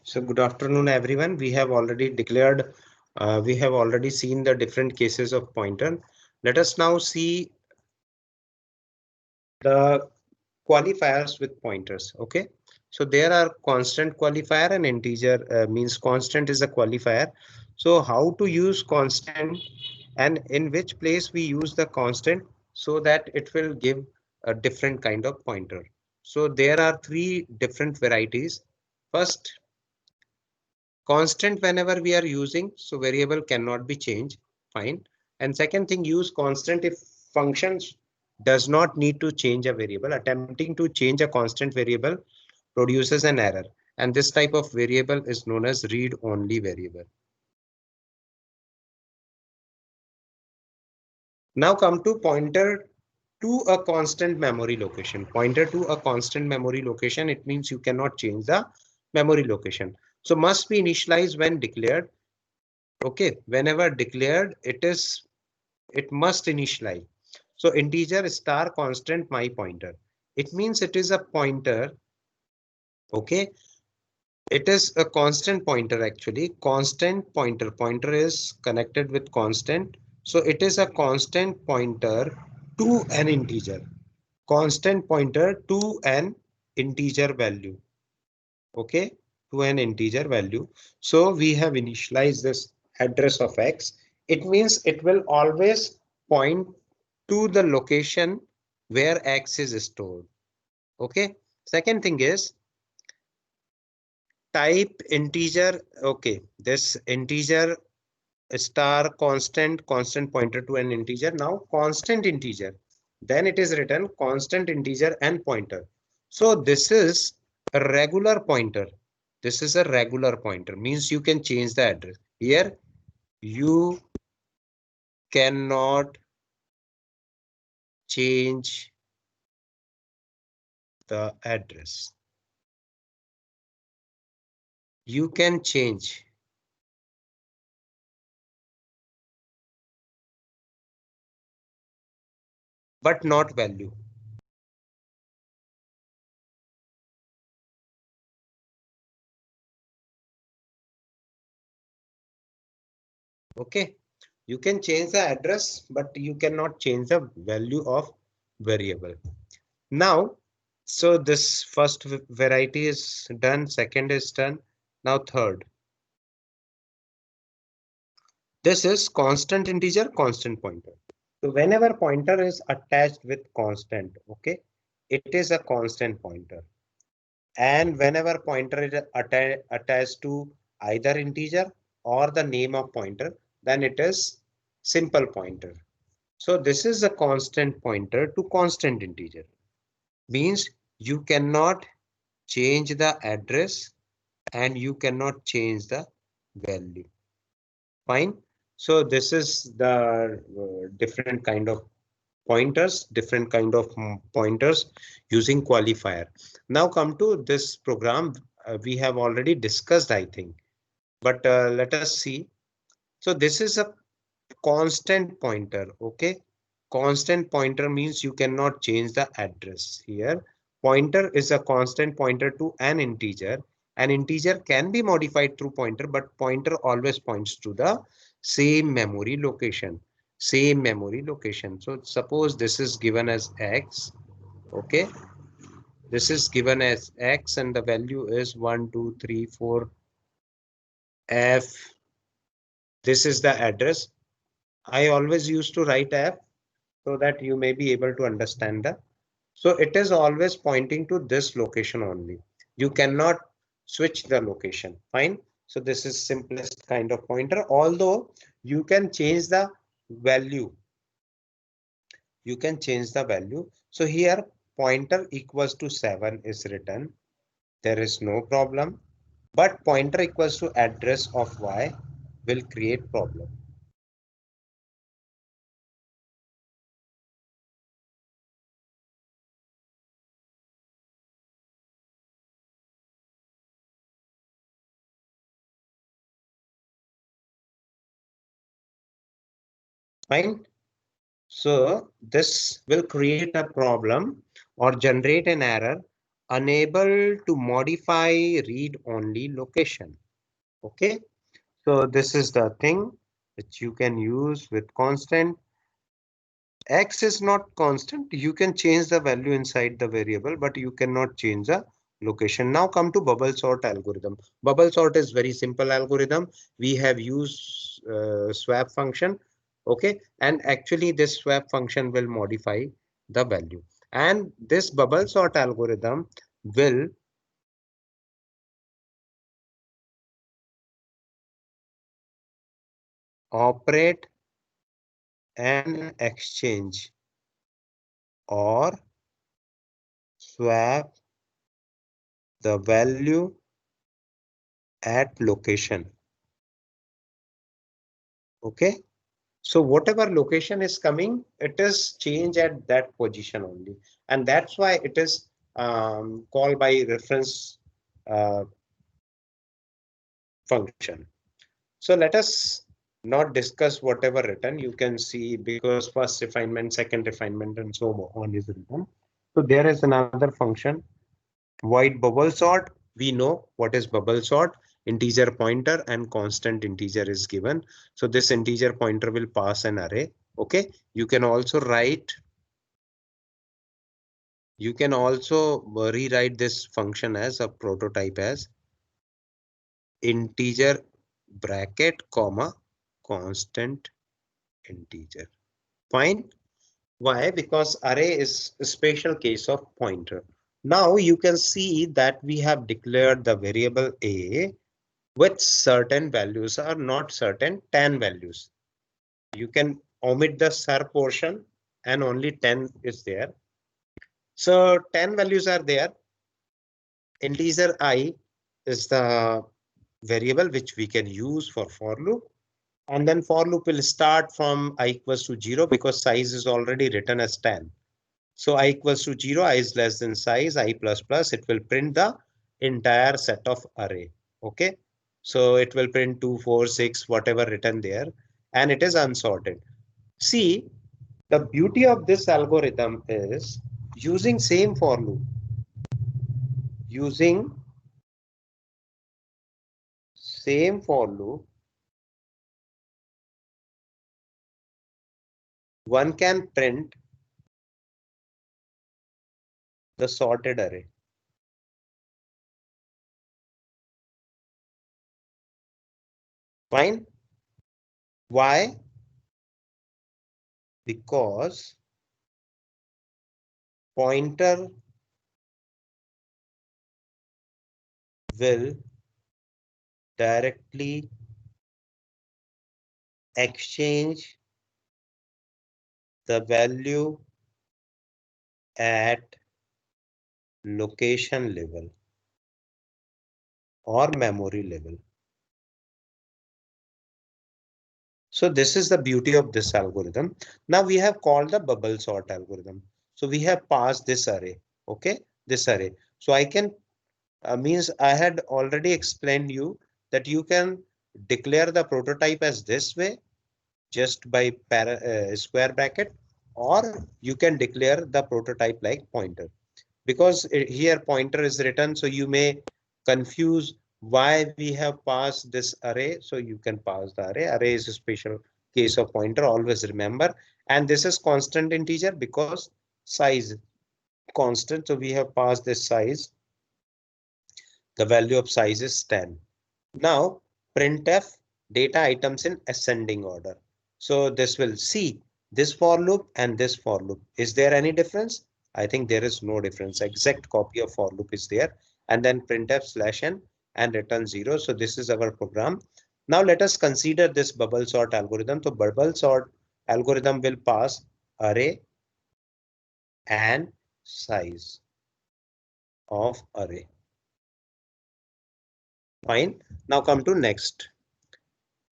So good afternoon, everyone. We have already seen the different cases of pointer. Let us now see the qualifiers with pointers. Okay. So there are constant qualifier and integer means constant is a qualifier. So how to use constant and in which place we use the constant so that it will give a different kind of pointer. So there are three different varieties. First, constant whenever we are using, so variable cannot be changed, fine. And second thing, use constant if functions does not need to change a variable. Attempting to change a constant variable produces an error, and this type of variable is known as read only variable. Now come to pointer to a constant memory location. Pointer to a constant memory location, it means you cannot change the memory location, so must be initialized when declared. Okay, whenever declared, it must initialize. So integer star constant my pointer. It means it is a pointer. Okay, it is a constant pointer actually. Constant pointer. Pointer is connected with constant. So it is a constant pointer to an integer. Constant pointer to an integer value. Okay, to an integer value. So we have initialized this address of X. It means it will always point to the location where X is stored. Okay. Second thing is type integer. Okay. This integer star constant pointer to an integer. Now constant integer. Then it is written constant integer and pointer. So this is a regular pointer. This is a regular pointer, means you can change the address. Here you cannot change the address. You can change, but not value. Okay, you can change the address, but you cannot change the value of variable. Now, so this first variety is done, second is done. Now third. This is constant integer, constant pointer. So whenever pointer is attached with constant, okay, it is a constant pointer. And whenever pointer is attached to either integer or the name of pointer, then it is simple pointer. So this is a constant pointer to constant integer. Means you cannot change the address and you cannot change the value. Fine. So this is the different kind of pointers, pointers using qualifier. Now come to this program. We have already discussed, I think, but let us see. So this is a constant pointer. Okay, constant pointer means you cannot change the address. Here pointer is a constant pointer to an integer. An integer can be modified through pointer, but pointer always points to the same memory location. Same memory location. So suppose this is given as X. Okay, this is given as X and the value is 1 2 3 4 F. This is the address. I always used to write F so that you may be able to understand that. So it is always pointing to this location only. You cannot switch the location. Fine. So this is simplest kind of pointer, although you can change the value. You can change the value. So here pointer equals to 7 is written. There is no problem. But pointer equals to address of Y will create problem. Fine. So this will create a problem or generate an error unable to modify read-only location. Okay, so this is the thing that you can use with constant. X is not constant. You can change the value inside the variable, but you cannot change the location. Now come to bubble sort algorithm. Bubble sort is very simple algorithm. We have used swap function. Okay, and actually this swap function will modify the value. And this bubble sort algorithm will operate an exchange or swap the value at location. Okay, so whatever location is coming, it is changed at that position only, and that's why it is called by reference uh, function. So let us not discuss whatever written. You can see because first refinement, second refinement, and so on is written. So there is another function, void bubble sort. We know what is bubble sort. Integer pointer and constant integer is given. So this integer pointer will pass an array. Okay. You can also rewrite this function as a prototype as integer bracket comma constant integer. Fine. Why? Because array is a special case of pointer. Now you can see that we have declared the variable a with certain values or not certain 10 values. You can omit the sir portion and only 10 is there. So 10 values are there. Integer I is the variable which we can use for loop. And then for loop will start from I equals to 0 because size is already written as 10. So I equals to 0, I is less than size, I plus plus, it will print the entire set of array. Okay. So it will print 2, 4, 6, whatever written there, and it is unsorted. See, the beauty of this algorithm is using same for loop, using same for loop, one can print the sorted array. Fine. Why? Because pointer will directly exchange the value at location level or memory level. So this is the beauty of this algorithm. Now we have called the bubble sort algorithm. So we have passed this array. Okay, this array. So I can means I had already explained you that you can declare the prototype as this way just by square bracket, or you can declare the prototype like pointer. Because here pointer is written, so you may confuse why we have passed this array. So you can pass the array. Array is a special case of pointer, always remember. And this is constant integer because size constant. So we have passed this size. The value of size is 10. Now printf data items in ascending order. So this will see this for loop and this for loop. Is there any difference? I think there is no difference. Exact copy of for loop is there. And then printf /n and return 0. So this is our program. Now let us consider this bubble sort algorithm. So bubble sort algorithm will pass array and size of array. Fine. Now come to next.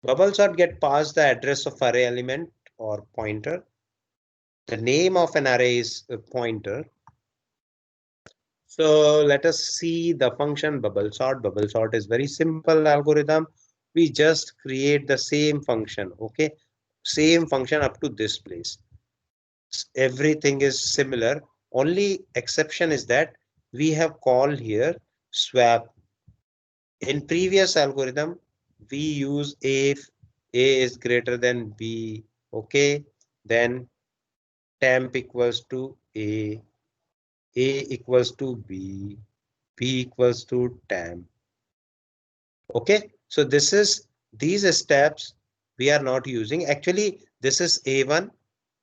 Bubble sort get passed the address of array element or pointer. The name of an array is a pointer. So let us see the function bubble sort. Bubble sort is very simple algorithm. We just create the same function. Okay, same function up to this place. Everything is similar. Only exception is that we have called here swap. In previous algorithm, we use if A is greater than B, okay, then temp equals to A equals to B equals to temp. Okay, so these steps we are not using. Actually, this is A1,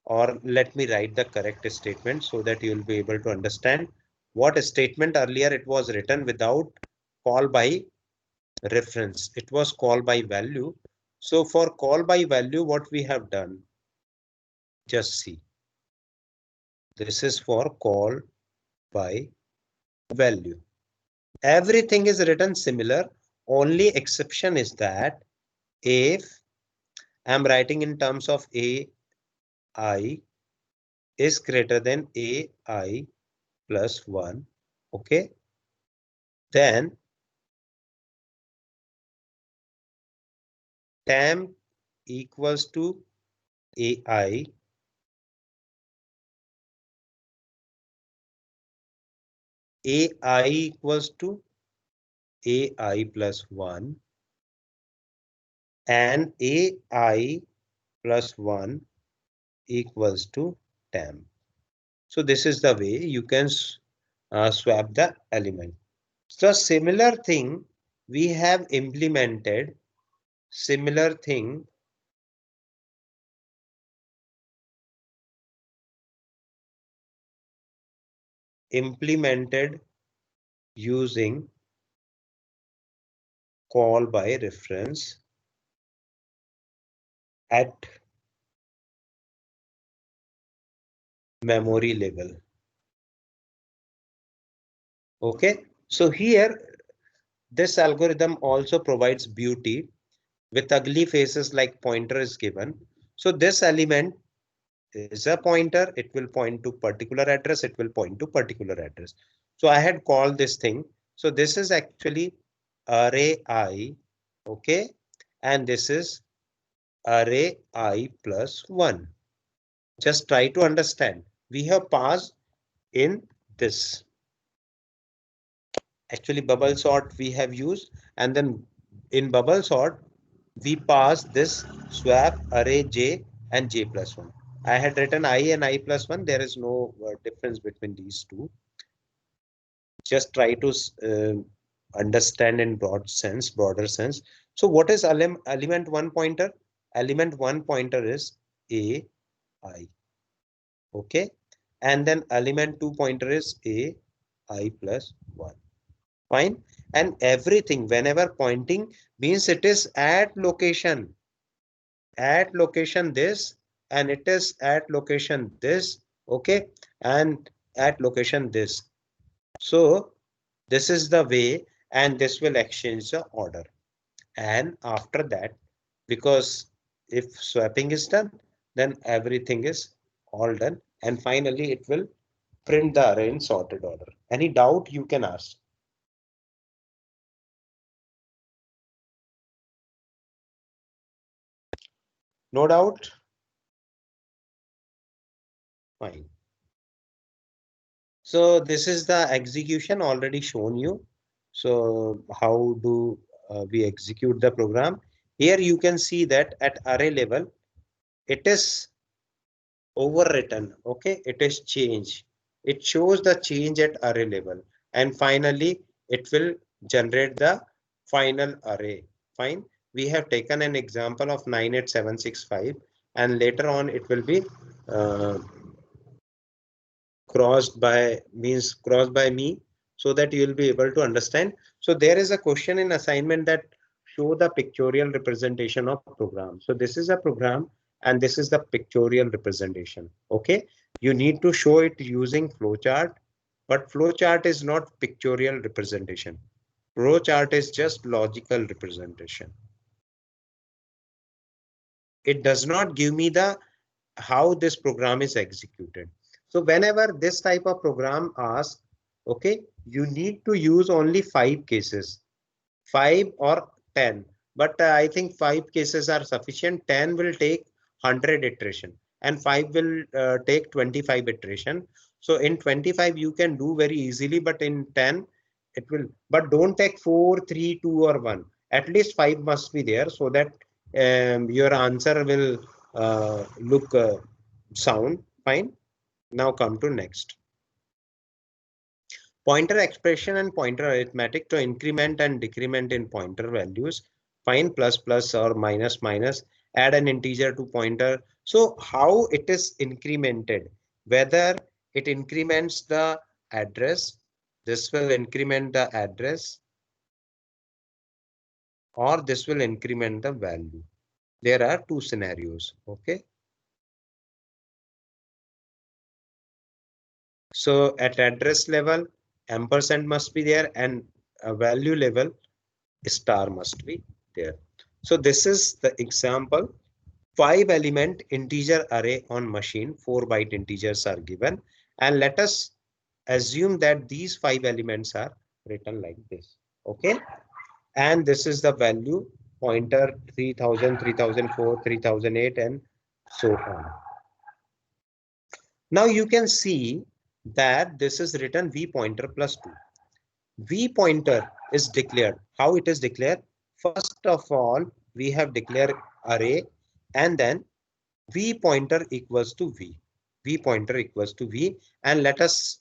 or let me write the correct statement so that you will be able to understand what statement earlier it was written without call by reference. It was call by value. So for call by value, what we have done, just see. This is for call by value. Everything is written similar. Only exception is that if I'm writing in terms of AI is greater than AI plus 1, okay, then temp equals to AI equals to AI plus 1 and AI plus 1 equals to temp. So this is the way you can swap the element. So similar thing we have implemented, similar thing implemented using call by reference at memory level. Okay, so here this algorithm also provides beauty with ugly faces like pointer is given. So this element is a pointer, it will point to particular address, it will point to particular address. So I had called this thing. So this is actually array I, okay, and this is array I plus 1. Just try to understand. We have passed in this. Actually bubble sort we have used, and then in bubble sort we pass this swap array j and j plus 1. I had written I and I plus 1. There is no difference between these two. Just try to understand in broader sense. So what is element 1 pointer? Element 1 pointer is a I. Okay, and then element 2 pointer is a I plus 1. Fine. And everything whenever pointing means it is at location this, and it is at location this, okay, and at location this. So this is the way, and this will exchange the order. And after that, because if swapping is done, then everything is all done, and finally it will print the array in sorted order. Any doubt you can ask? No doubt? Fine. So this is the execution already shown you. So how do we execute the program? Here you can see that at array level, it is overwritten. Okay, it is change. It shows the change at array level, and finally it will generate the final array. Fine. We have taken an example of 98765, and later on it will be crossed by me, so that you will be able to understand. So there is a question in assignment that show the pictorial representation of program. So this is a program and this is the pictorial representation. Okay, you need to show it using flowchart, but flowchart is not pictorial representation. Flowchart is just logical representation. It does not give me the how this program is executed. So whenever this type of program asks, okay, you need to use only 5 cases, 5 or 10. But I think 5 cases are sufficient. 10 will take 100 iteration. and 5 will take 25 iteration. So in 25 you can do very easily, but in 10 it will. But don't take 4, 3, 2 or 1. At least 5 must be there so that your answer will look sound. Fine. Now come to next. Pointer expression and pointer arithmetic to increment and decrement in pointer values. Find plus plus or minus minus, add an integer to pointer. So how it is incremented, whether it increments the address, this will increment the address, or this will increment the value. There are two scenarios. Okay. So at address level, ampersand must be there, and a value level, star must be there. So this is the example. 5 element integer array on machine, 4 byte integers are given, and let us assume that these 5 elements are written like this. Okay. And this is the value pointer 3000, 3004, 3008, and so on. Now you can see that this is written v pointer plus 2. V pointer is declared. How it is declared? First of all, we have declared array, and then v pointer equals to v. V pointer equals to v, and let us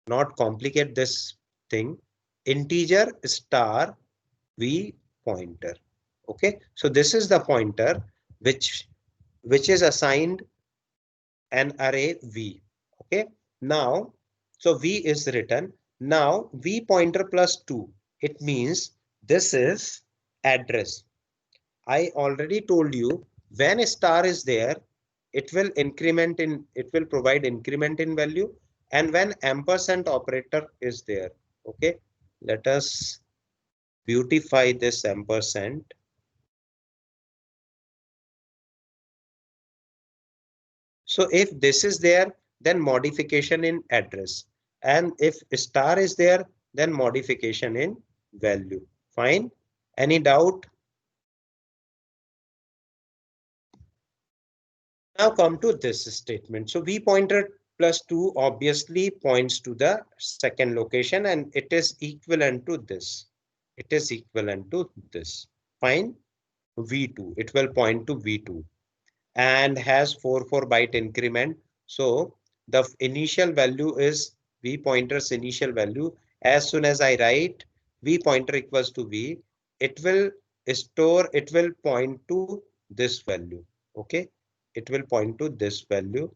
not complicate this thing. Integer star v pointer. Okay, so this is the pointer which is assigned an array v. Okay, now so v is written. Now v pointer plus 2, it means this is address. I already told you when a star is there, it will increment in, it will provide increment in value, and when ampersand operator is there. Okay, let us beautify this ampersand. So if this is there, then modification in address. And if star is there, then modification in value. Fine. Any doubt? Now come to this statement. So v pointer plus 2 obviously points to the second location, and it is equivalent to this. It is equivalent to this. Fine. V2. It will point to V2 and has 4 byte increment. So the initial value is v pointer's initial value. As soon as I write v pointer equals to v, it will store, it will point to this value. Okay, it will point to this value,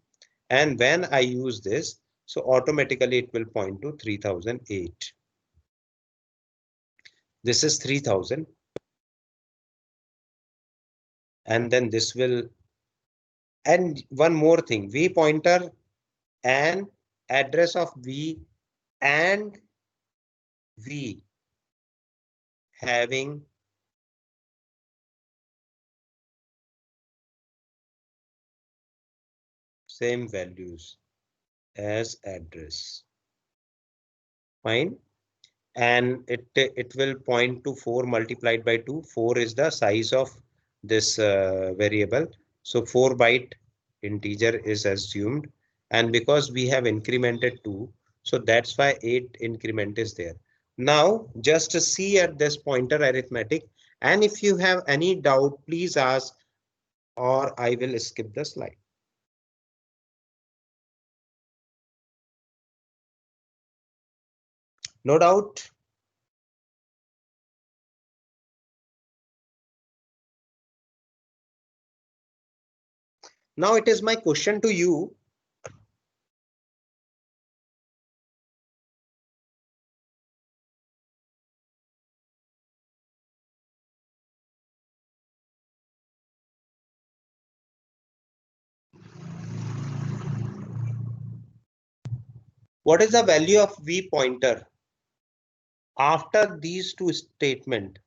and when I use this, so automatically it will point to 3008. This is 3000, and then this will. And one more thing, v pointer and address of v and v having same values as address. Fine. And it will point to 4 multiplied by 2. 4 is the size of this variable. So 4 byte integer is assumed. And because we have incremented 2, so that's why 8 increment is there. Now just to see at this pointer arithmetic. And if you have any doubt, please ask, or I will skip the slide. No doubt. Now it is my question to you. What is the value of v pointer after these two statements?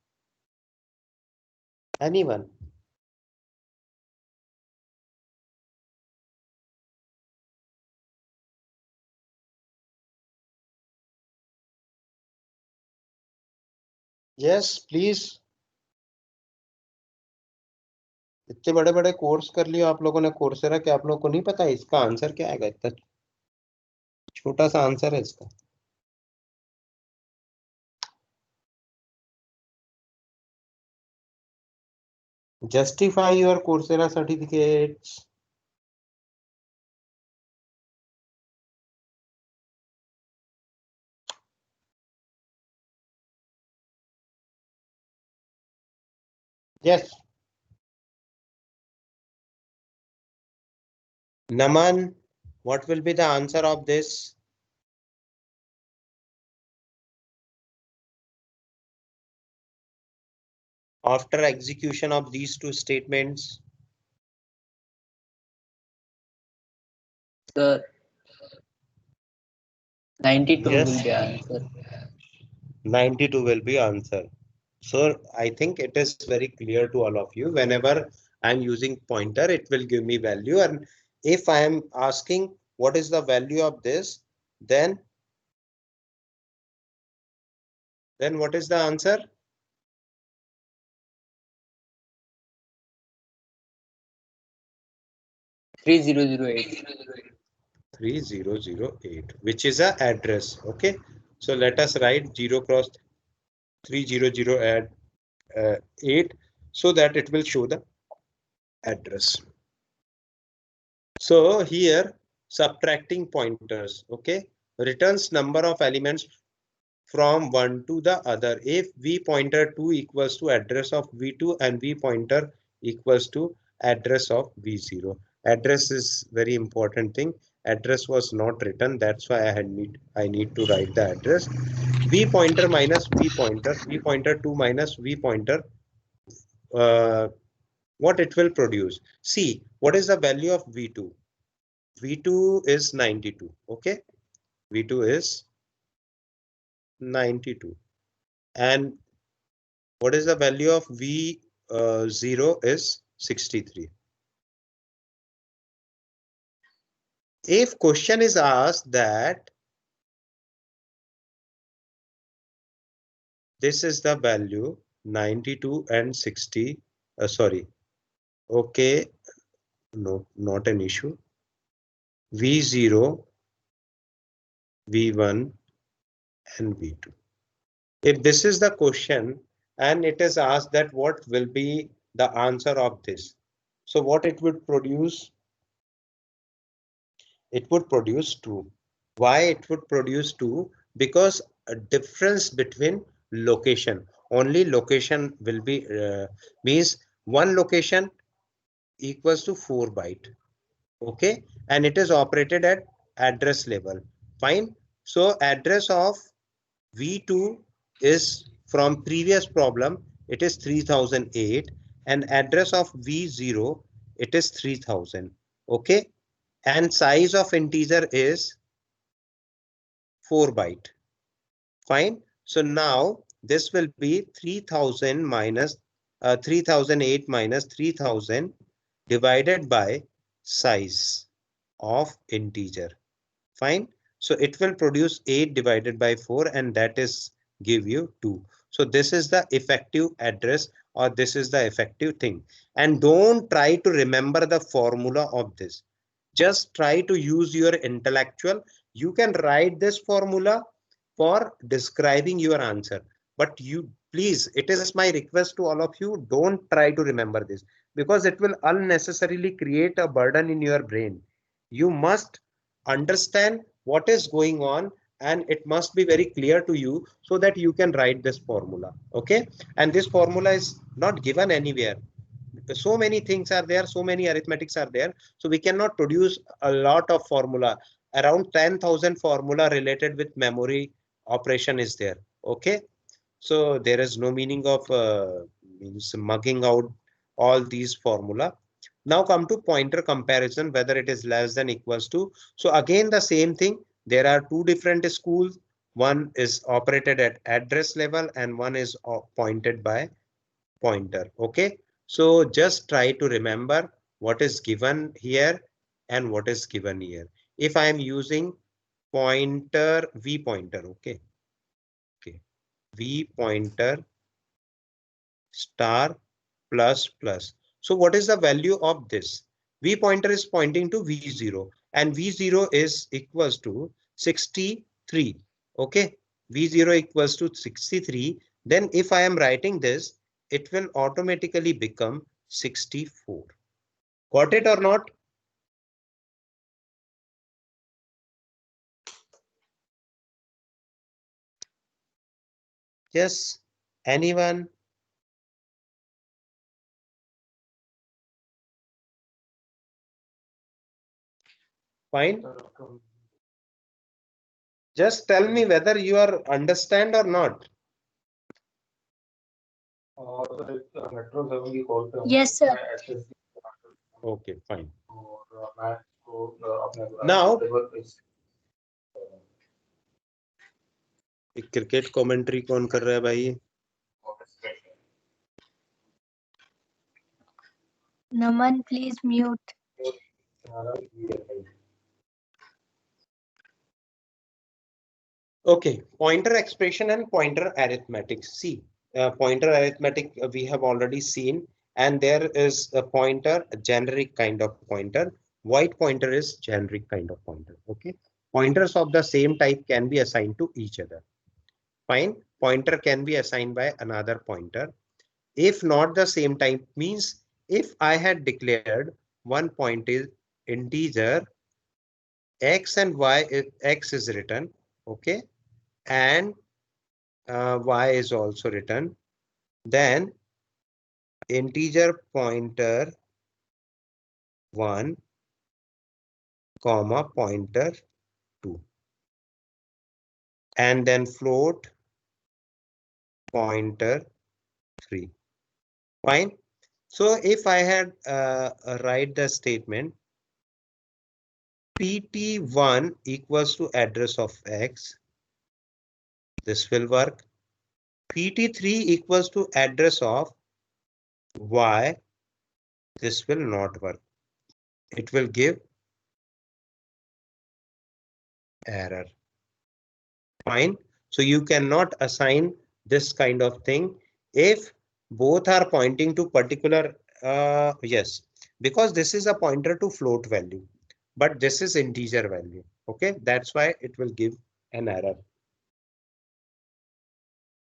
Anyone? Yes, please. इतने बड़े बड़े course कर लियो आप लोगों ने Coursera के, आप लोगों को नहीं पता इसका आंसर क्या आएगा? इतना छोटा सा आंसर है इसका। Justify your Coursera certificates. Yes. Naman, what will be the answer of this? After execution of these two statements? Sir, 92 Yes. will be answer. 92 will be answer. So I think it is very clear to all of you. Whenever I'm using pointer, it will give me value. And if I am asking what is the value of this, then what is the answer? 3008. 3008, which is a address. Okay. So let us write 0 cross 300 add 8 so that it will show the address. So here subtracting pointers, okay, returns number of elements from one to the other. If v pointer 2 equals to address of v2 and v pointer equals to address of v0. Address is very important thing. Address was not written, that's why I need to write the address. V pointer minus v pointer 2 minus v pointer, what it will produce. See, what is the value of v2? V2 is 92. Okay, V2 is 92. And what is the value of V0 is 63. If question is asked that this is the value 92 and 60, sorry, okay, no, not an issue. V0, V1 and V2. If this is the question and it is asked that what will be the answer of this, so what it would produce? It would produce 2. Why it would produce 2? Because a difference between location, only location will be means one location equals to 4 byte. Okay, and it is operated at address level. Fine. So address of V2 is from previous problem, it is 3008, and address of V0, it is 3000. Okay, and size of integer is 4 byte. Fine. So now this will be 3000 minus 3008 minus 3000 divided by size of integer. Fine. So it will produce 8 divided by 4, and that is give you 2. So this is the effective address, or this is the effective thing. And don't try to remember the formula of this. Just try to use your intellectual. You can write this formula for describing your answer, but you please, it is my request to all of you, don't try to remember this, because it will unnecessarily create a burden in your brain. You must understand what is going on, and it must be very clear to you so that you can write this formula. Okay, and this formula is not given anywhere. So many things are there, so many arithmetics are there, so we cannot produce a lot of formula. Around 10,000 formula related with memory operation is there. Okay, so there is no meaning of means mugging out all these formula. Now come to pointer comparison, whether it is less than equals to. So again the same thing, there are two different schools. One is operated at address level and one is pointed by pointer. Okay, so just try to remember what is given here and what is given here. If I am using pointer, v pointer, okay, v pointer star plus plus, So what is the value of this? V pointer is pointing to V0 and V0 is equals to 63. Okay. V0 equals to 63. Then if I am writing this, it will automatically become 64. Got it or not? Yes. Anyone? Fine. Just tell me whether you are understand or not. Yes, sir. Okay, fine. Now, cricket commentary कौन कर रहा है भाई? Naman, please mute. Okay, pointer expression and pointer arithmetic. See, pointer arithmetic we have already seen, and there is a pointer, a generic kind of pointer. White pointer is generic kind of pointer. Okay, pointers of the same type can be assigned to each other. Fine, pointer can be assigned by another pointer. If not the same type means if I had declared one point is integer x and y, x is written, okay, and y is also written, then integer pointer 1 comma pointer 2 and then float pointer 3. Fine. So if I had write the statement pt1 equals to address of x, this will work. pt3 equals to address of y, this will not work. It will give error. Fine. So you cannot assign this kind of thing if both are pointing to particular, yes, because this is a pointer to float value, but this is integer value. Okay, that's why it will give an error.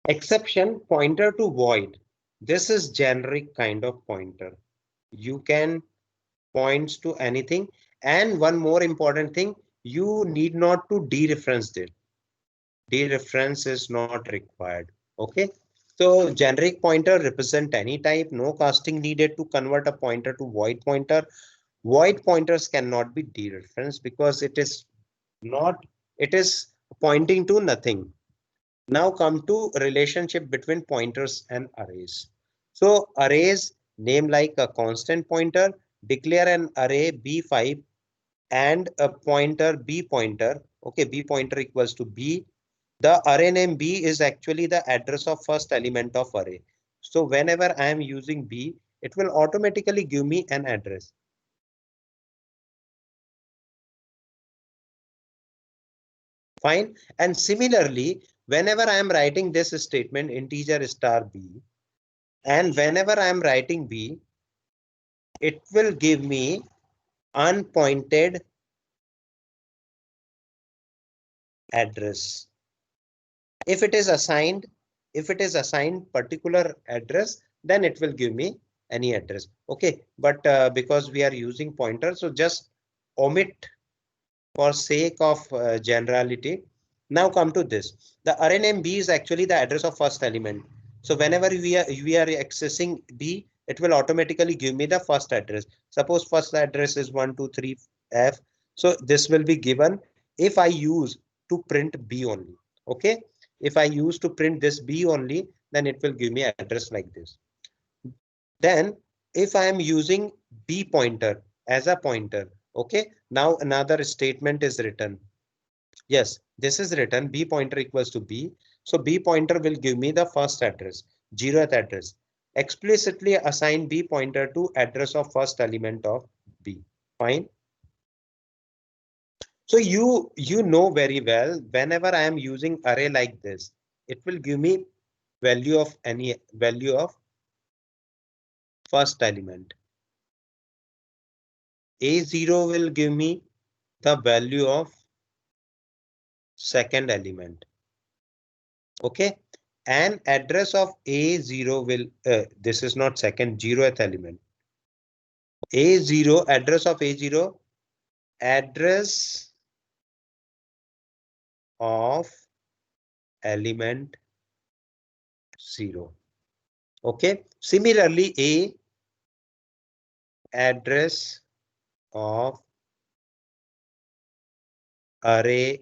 Exception, pointer to void. This is generic kind of pointer. You can points to anything. And one more important thing, you need not to dereference it. Dereference is not required. Okay. So generic pointer represent any type, no casting needed to convert a pointer to void pointer. Void pointers cannot be dereferenced because it is not, it is pointing to nothing. Now come to relationship between pointers and arrays. So arrays name like a constant pointer, declare an array B5 and a pointer B pointer. Okay, B pointer equals to B. The array name B is actually the address of first element of array. So whenever I am using B, it will automatically give me an address. Fine. And similarly, whenever I am writing this statement integer star B, and whenever I am writing B, it will give me unpointed address. If it is assigned particular address, then it will give me any address. Okay, but because we are using pointers, so just omit for sake of generality. Now come to this. The array name B is actually the address of first element. So whenever we are accessing B, it will automatically give me the first address. Suppose first address is 123F. So this will be given if I use to print B only. Okay. If I use to print this B only, then it will give me address like this. Then if I am using B pointer as a pointer, okay, now another statement is written. Yes, this is written B pointer equals to B. So B pointer will give me the first address, 0th address. Explicitly assign B pointer to address of first element of B. Fine. So you know very well, whenever I am using array like this, it will give me value of any value of first element. A0 will give me the value of second element. Okay. And address of A0 will, this is not second, 0th element. A0, address of A0, address of element 0. Okay. Similarly, A, address of array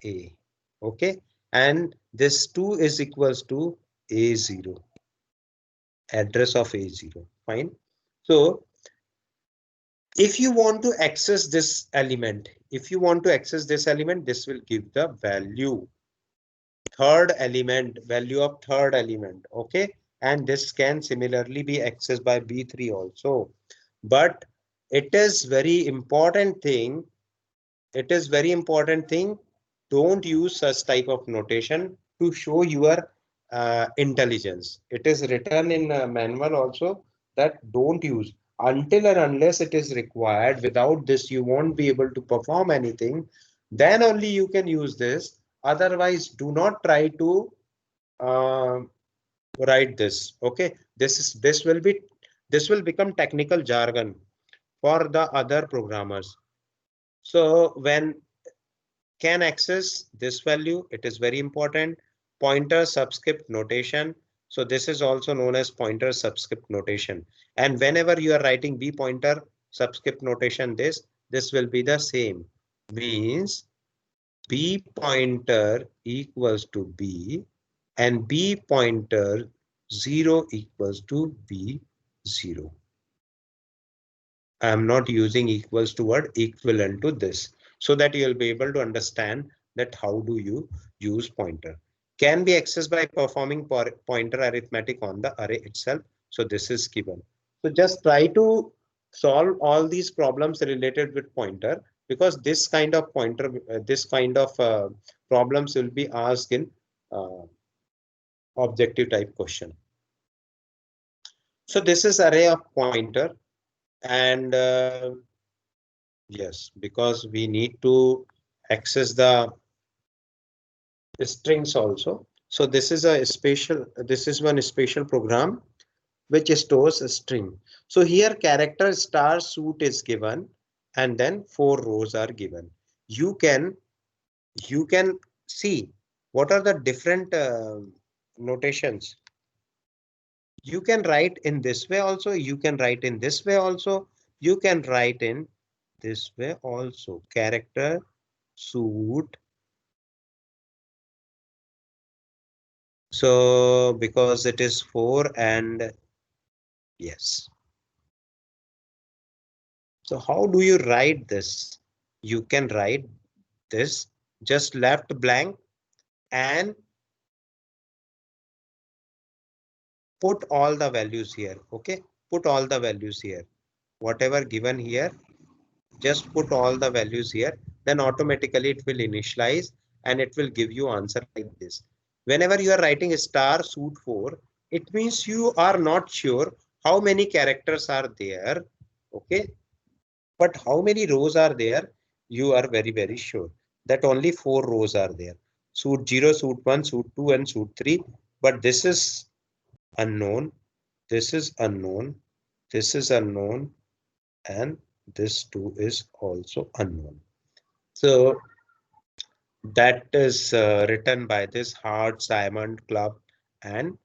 A. Okay. And this 2 is equals to A0. Address of A0. Fine. So if you want to access this element, this will give the value value of third element. Okay. And this can similarly be accessed by B3 also. But it is very important thing. Don't use such type of notation to show your intelligence. It is written in manual also that don't use until and unless it is required. Without this, you won't be able to perform anything. Then only you can use this. Otherwise, do not try to uh, write this. Okay, this will become technical jargon for the other programmers. So when can access this value, it is very important. Pointer subscript notation. So this is also known as pointer subscript notation. And whenever you are writing B pointer subscript notation, this will be the same. Means B pointer equals to B and B pointer 0 equals to B0. I am not using equals to word, equivalent to this, so that you'll be able to understand that how do you use pointer. Can be accessed by performing pointer arithmetic on the array itself. So this is given. So just try to solve all these problems related with pointer, because this kind of problems will be asked in uh, objective type question. So this is array of pointer. And yes, because we need to access the strings also. So this is one special program which stores a string. So here character star suit is given and then 4 rows are given. You can see what are the different notations. You can write in this way also. You can write in this way also. You can write in this way also. Character suit. So because it is 4 and yes. So how do you write this? You can write this just left blank and put all the values here. Okay, put all the values here. Whatever given here, just put all the values here. Then automatically it will initialize and it will give you answer like this. Whenever you are writing a star suit 4, it means you are not sure how many characters are there. Okay, but how many rows are there? You are very, very sure that only 4 rows are there. Suit 0, suit 1, suit 2, and suit 3. But this is unknown. This is unknown. This is unknown. And this 2 is also unknown. So that is written by this Hart, Simon, Club, and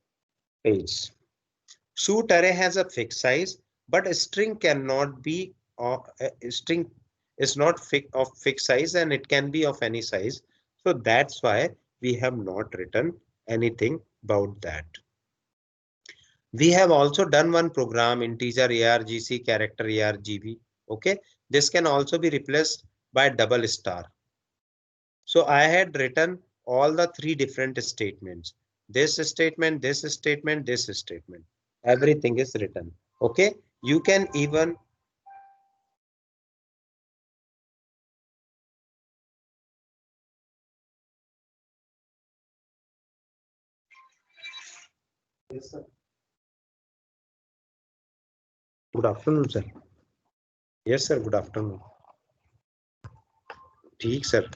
Page. Suit array has a fixed size, but a string cannot be a string is not of fixed size and it can be of any size. So that's why we have not written anything about that. We have also done one program integer argc character argv. Okay, this can also be replaced by double star. So I had written all the 3 different statements. This statement, this statement, this statement. Everything is written. Okay, you can even yes, sir. Good afternoon, sir. Yes sir, good afternoon. ठीक sir.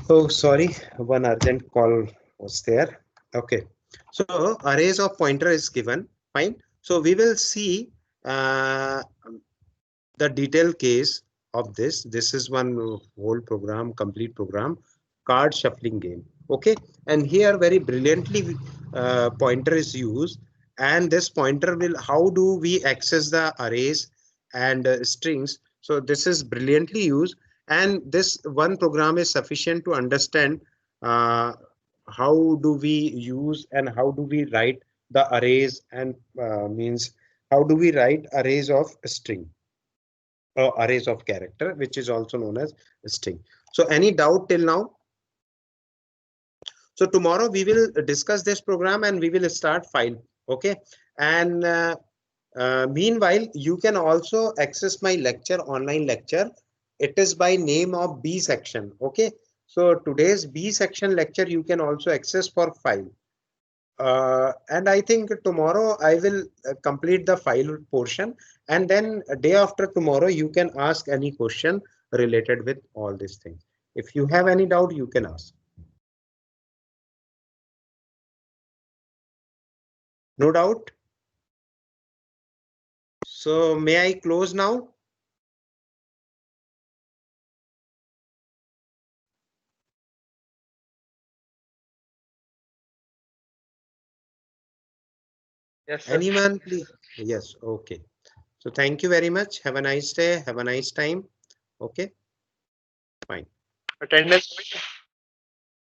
Oh, sorry, one urgent call was there. Okay, so arrays of pointer is given. Fine. So we will see the detailed case of this. This is one whole program, complete program, card shuffling game. Okay, and here very brilliantly pointer is used, and this pointer will, how do we access the arrays and strings? So this is brilliantly used, and this one program is sufficient to understand uh, how do we use and how do we write the arrays, and means how do we write arrays of string or arrays of character, which is also known as string. So any doubt till now? So tomorrow we will discuss this program and we will start file. Okay. And meanwhile, you can also access my lecture, online lecture. It is by name of B section. Okay. So today's B section lecture you can also access for file. And I think tomorrow I will complete the file portion, and then a day after tomorrow you can ask any question related with all these things. If you have any doubt, you can ask. No doubt. So may I close now? Yes, sir. Anyone, please? Yes. Okay. So thank you very much. Have a nice day. Have a nice time. Okay. Fine. Attendance.